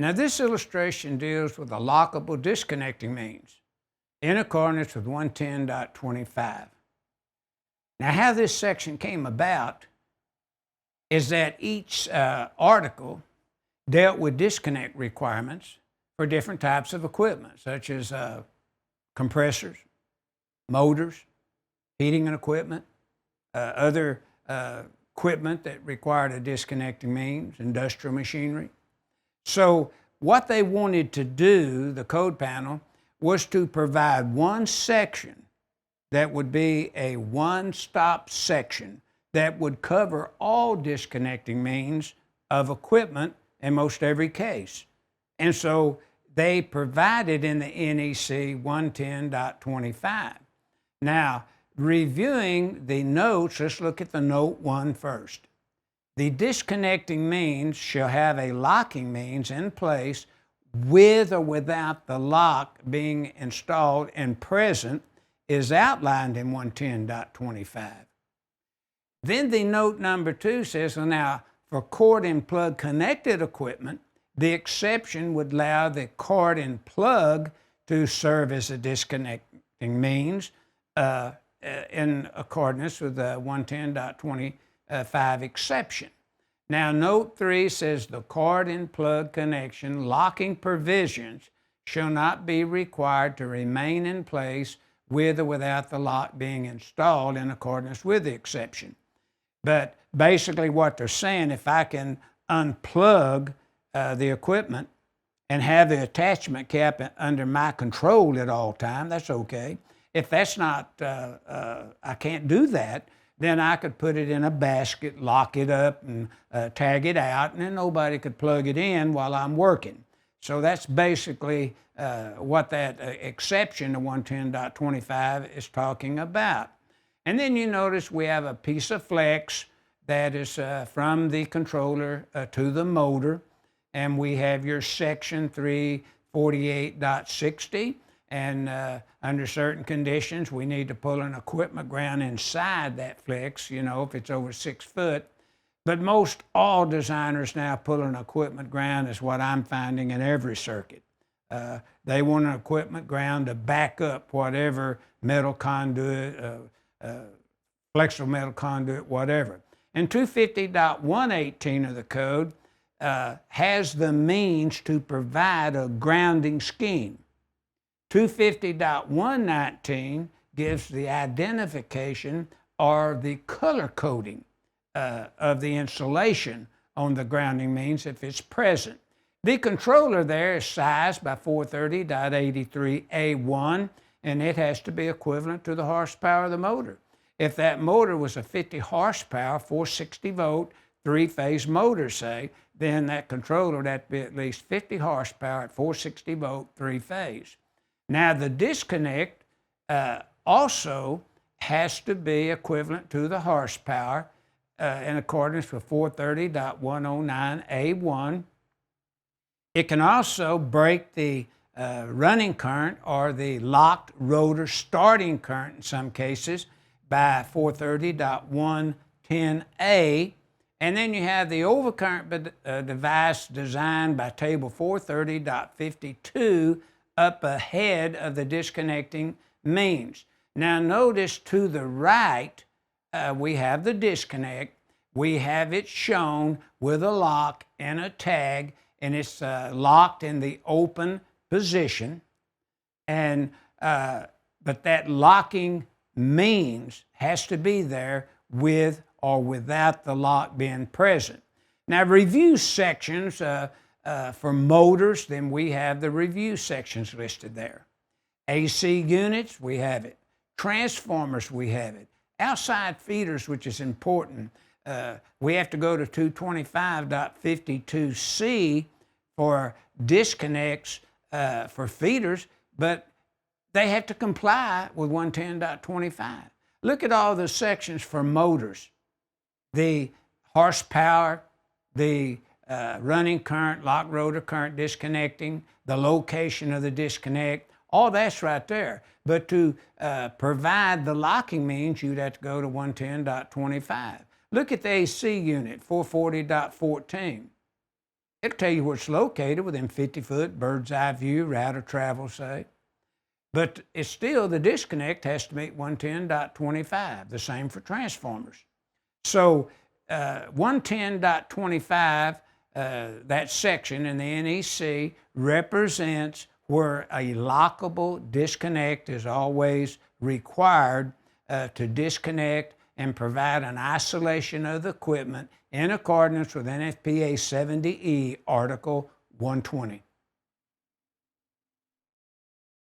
Now this illustration deals with a lockable disconnecting means in accordance with 110.25. Now how this section came about is that each article dealt with disconnect requirements for different types of equipment, such as compressors, motors, heating and equipment, other equipment that required a disconnecting means, industrial machinery. So what they wanted to do, the code panel, was to provide one section that would be a one-stop section that would cover all disconnecting means of equipment in most every case. And so they provided in the NEC 110.25. Now, reviewing the notes, let's look at the note 1 first. The disconnecting means shall have a locking means in place with or without the lock being installed and present is outlined in 110.25. Then the note number 2 says, well, now for cord and plug connected equipment, the exception would allow the cord and plug to serve as a disconnecting means in accordance with the 110.25 exception. Now, note 3 says the cord and plug connection locking provisions shall not be required to remain in place with or without the lock being installed in accordance with the exception. But basically what they're saying, if I can unplug the equipment and have the attachment cap under my control at all time, that's okay. If that's not, I can't do that, then I could put it in a basket, lock it up, and tag it out, and then nobody could plug it in while I'm working. So that's basically what that exception to 110.25 is talking about. And then you notice we have a piece of flex that is from the controller to the motor, and we have your section 348.60. And under certain conditions, we need to pull an equipment ground inside that flex, you know, if it's over 6 foot. But most all designers now pull an equipment ground, is what I'm finding in every circuit. They want an equipment ground to back up whatever metal conduit, flexible metal conduit, whatever. And 250.118 of the code has the means to provide a grounding scheme. 250.119 gives the identification or the color coding of the insulation on the grounding means if it's present. The controller there is sized by 430.83A1, and it has to be equivalent to the horsepower of the motor. If that motor was a 50 horsepower, 460 volt, 3-phase motor, say, then that controller would have to be at least 50 horsepower at 460 volt, 3-phase. Now, the disconnect also has to be equivalent to the horsepower in accordance with 430.109A1. It can also break the running current or the locked rotor starting current in some cases by 430.110A. And then you have the overcurrent device designed by table 430.52 up ahead of the disconnecting means. Now notice to the right, we have the disconnect. We have it shown with a lock and a tag, and it's locked in the open position. And but that locking means has to be there with or without the lock being present. Now review sections for motors, then we have the review sections listed there. AC units, we have it. Transformers, we have it. Outside feeders, which is important, we have to go to 225.52C for disconnects for feeders, but they have to comply with 110.25. Look at all the sections for motors. The horsepower, the running current, lock rotor current disconnecting, the location of the disconnect, all that's right there. But to provide the locking means, you'd have to go to 110.25. Look at the AC unit, 440.14. It'll tell you where it's located within 50-foot bird's eye view, route of travel, say. But it's still, the disconnect has to meet 110.25, the same for transformers. So 110.25, that section in the NEC represents where a lockable disconnect is always required to disconnect and provide an isolation of the equipment in accordance with NFPA 70E Article 120.